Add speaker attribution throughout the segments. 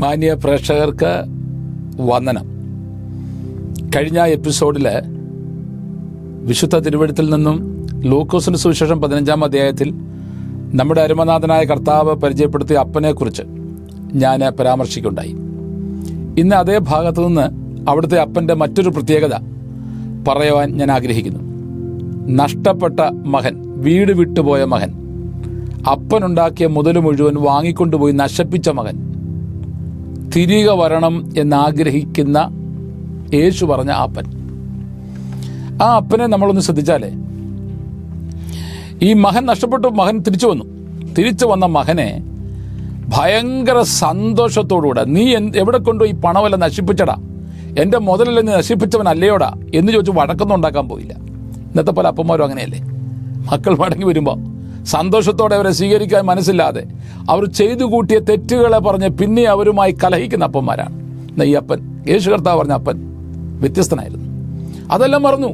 Speaker 1: മാന്യ പ്രേക്ഷകർക്ക് വന്ദനം. കഴിഞ്ഞ എപ്പിസോഡിൽ വിശുദ്ധ തിരുവെഴുത്തിൽ നിന്നും ലൂക്കോസിന് സുവിശേഷം 15-ാം അധ്യായത്തിൽ നമ്മുടെ അരുമനാഥനായ കർത്താവ് പരിചയപ്പെടുത്തിയ അപ്പനെക്കുറിച്ച് ഞാൻ പരാമർശിക്കുകയുണ്ടായി. ഇന്ന് അതേ ഭാഗത്തു നിന്ന് അവിടുത്തെ അപ്പൻ്റെ മറ്റൊരു പ്രത്യേകത പറയുവാൻ ഞാൻ ആഗ്രഹിക്കുന്നു. നഷ്ടപ്പെട്ട മകൻ, വീട് വിട്ടുപോയ മകൻ, അപ്പനുണ്ടാക്കിയ മുതൽ മുഴുവൻ വാങ്ങിക്കൊണ്ടുപോയി നശിപ്പിച്ച മകൻ, തിരികെ വരണം എന്നാഗ്രഹിക്കുന്ന യേശു പറഞ്ഞ അപ്പൻ. ആ അപ്പനെ നമ്മളൊന്ന് ശ്രദ്ധിച്ചാലേ, ഈ മകൻ നഷ്ടപ്പെട്ടു, മകൻ തിരിച്ചു വന്ന മകനെ ഭയങ്കര സന്തോഷത്തോടുകൂടെ, നീ എവിടെ കൊണ്ടുപോയി ഈ പണമെല്ലാം നശിപ്പിച്ചടാ, എൻ്റെ മുതലെല്ലാം നീ നശിപ്പിച്ചവനല്ലയോടാ എന്ന് ചോദിച്ച് വഴക്കൊന്നും ഉണ്ടാക്കാൻ പോയില്ല. ഇന്നത്തെ പല അപ്പന്മാരും അങ്ങനെയല്ലേ. മക്കൾ മടങ്ങി വരുമ്പോൾ സന്തോഷത്തോടെ അവരെ സ്വീകരിക്കാൻ മനസ്സില്ലാതെ അവർ ചെയ്തു കൂട്ടിയ തെറ്റുകളെ പറഞ്ഞ് പിന്നെ അവരുമായി കലഹിക്കുന്ന അപ്പന്മാരാണ്. ഈ അപ്പൻ, യേശു കർത്താവ് പറഞ്ഞ അപ്പൻ വ്യത്യസ്തനായിരുന്നു. അതെല്ലാം മറന്നു.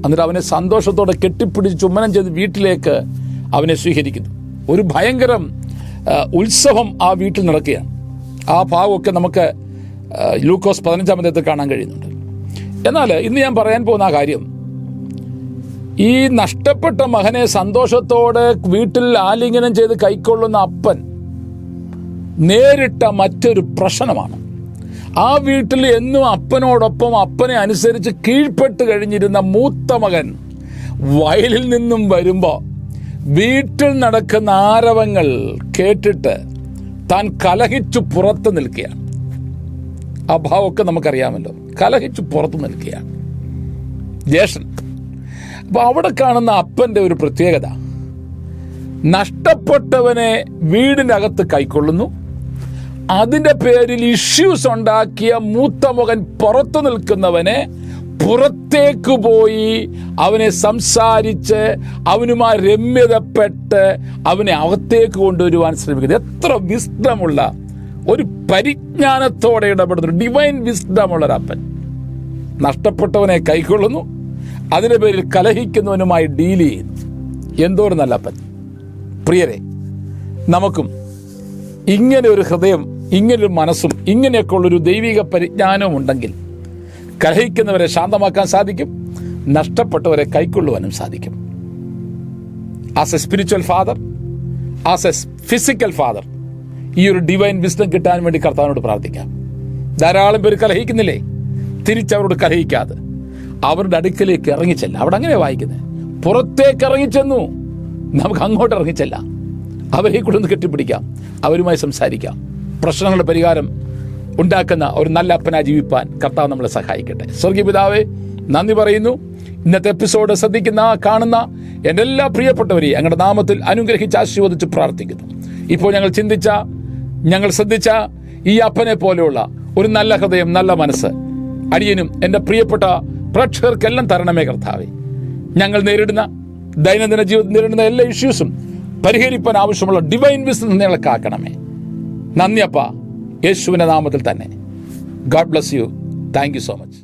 Speaker 1: എന്നിട്ട് അവനെ സന്തോഷത്തോടെ കെട്ടിപ്പിടിച്ച് ചുമ്മനം ചെയ്ത് വീട്ടിലേക്ക് അവനെ സ്വീകരിക്കുന്നു. ഒരു ഭയങ്കര ഉത്സവം ആ വീട്ടിൽ നടക്കുകയാണ്. ആ ഭാവമൊക്കെ നമുക്ക് ലൂക്കോസ് 15-ാം അധ്യായത്തിൽ കാണാൻ കഴിയുന്നുണ്ട്. എന്നാൽ ഇന്ന് ഞാൻ പറയാൻ പോകുന്ന ആ കാര്യം, ഈ നഷ്ടപ്പെട്ട മകനെ സന്തോഷത്തോടെ വീട്ടിൽ ആലിംഗനം ചെയ്ത് കൈക്കൊള്ളുന്ന അപ്പൻ നേരിട്ട മറ്റൊരു പ്രശ്നമാണ്. ആ വീട്ടിൽ എന്നും അപ്പനോടൊപ്പം അപ്പനെ അനുസരിച്ച് കീഴ്പ്പെട്ട് കഴിഞ്ഞിരുന്ന മൂത്ത മകൻ വയലിൽ നിന്നും വരുമ്പോൾ വീട്ടിൽ നടക്കുന്ന ആരവങ്ങൾ കേട്ടിട്ട് താൻ കലഹിച്ചു പുറത്ത് നിൽക്കുകയാണ്. ആ ഭാവമൊക്കെ നമുക്കറിയാമല്ലോ. കലഹിച്ചു പുറത്ത് നിൽക്കുകയാണ് ജ്യേഷ്ഠൻ. അപ്പോൾ അവിടെ കാണുന്ന അപ്പൻ്റെ ഒരു പ്രത്യേകത, നഷ്ടപ്പെട്ടവനെ വീടിൻ്റെ അകത്ത് കൈക്കൊള്ളുന്നു. അതിൻ്റെ പേരിൽ ഇഷ്യൂസ് ഉണ്ടാക്കിയ മൂത്ത മകൻ പുറത്തു നിൽക്കുന്നവനെ പുറത്തേക്ക് പോയി അവനെ സംസാരിച്ച് അവനുമായി രമ്യതപ്പെട്ട് അവനെ അകത്തേക്ക് കൊണ്ടുവരുവാൻ ശ്രമിക്കുന്നത്. എത്ര വിസ്ഡമുള്ള ഒരു പരിജ്ഞാനത്തോടെ ഇടപെടുന്ന ഡിവൈൻ വിസ്ഡമുള്ളൊരപ്പൻ. നഷ്ടപ്പെട്ടവനെ കൈക്കൊള്ളുന്നു, അതിൻ്റെ പേരിൽ കലഹിക്കുന്നവനുമായി ഡീൽ ചെയ്യുന്നു. എന്തോ ഒരു നല്ല അപ്പൻ. പ്രിയരെ, നമുക്കും ഇങ്ങനെ ഒരു ഹൃദയം, ഇങ്ങനൊരു മനസ്സും ഇങ്ങനെയൊക്കെ ഉള്ളൊരു ദൈവിക പരിജ്ഞാനവും ഉണ്ടെങ്കിൽ കലഹിക്കുന്നവരെ ശാന്തമാക്കാൻ സാധിക്കും, നഷ്ടപ്പെട്ടവരെ കൈക്കൊള്ളുവാനും സാധിക്കും. As A spiritual father, as A physical father, ഈ ഒരു ഡിവൈൻ വിസ്ഡം കിട്ടാൻ വേണ്ടി കർത്താവിനോട് പ്രാർത്ഥിക്കാം. ധാരാളം പേര് കലഹിക്കുന്നില്ലേ? തിരിച്ചവരോട് കലഹിക്കാതെ അവരുടെ അടുക്കലേക്ക് ഇറങ്ങിച്ചല്ല. അവിടെ അങ്ങനെ വായിക്കുന്നത്, പുറത്തേക്ക് ഇറങ്ങിച്ചെന്നു. നമുക്ക് അങ്ങോട്ട് ഇറങ്ങിച്ചല്ല, അവരെ കൂടെ ഒന്ന് കെട്ടിപ്പിടിക്കാം, അവരുമായി സംസാരിക്കാം. പ്രശ്നങ്ങളുടെ പരിഹാരം ഉണ്ടാക്കുന്ന ഒരു നല്ല അപ്പനായി ജീവിപ്പാൻ കർത്താവ് നമ്മളെ സഹായിക്കട്ടെ. സ്വർഗീയ പിതാവേ, നന്ദി പറയുന്നു. ഇന്നത്തെ എപ്പിസോഡ് ശ്രദ്ധിക്കുന്ന, കാണുന്ന എൻ്റെ എല്ലാ പ്രിയപ്പെട്ടവരെയും അങ്ങയുടെ നാമത്തിൽ അനുഗ്രഹിച്ച് ആശീർവദിച്ച് പ്രാർത്ഥിക്കുന്നു. ഇപ്പോൾ ഞങ്ങൾ ശ്രദ്ധിച്ച ഈ അപ്പനെ പോലെയുള്ള ഒരു നല്ല ഹൃദയം, നല്ല മനസ്സ് അടിയനും എൻ്റെ പ്രിയപ്പെട്ട പ്രേക്ഷകർക്കെല്ലാം തരണമേ കർത്താവേ. ഞങ്ങൾ ദൈനംദിന ജീവിതത്തിൽ നേരിടുന്ന എല്ലാ ഇഷ്യൂസും പരിഹരിപ്പാൻ ആവശ്യമുള്ള ഡിവൈൻ വിസ്ഡം ഞങ്ങളെ കാക്കണമേ. നന്ദിയപ്പ, യേശുവിൻ്റെ നാമത്തിൽ തന്നെ. God bless you. Thank you so much.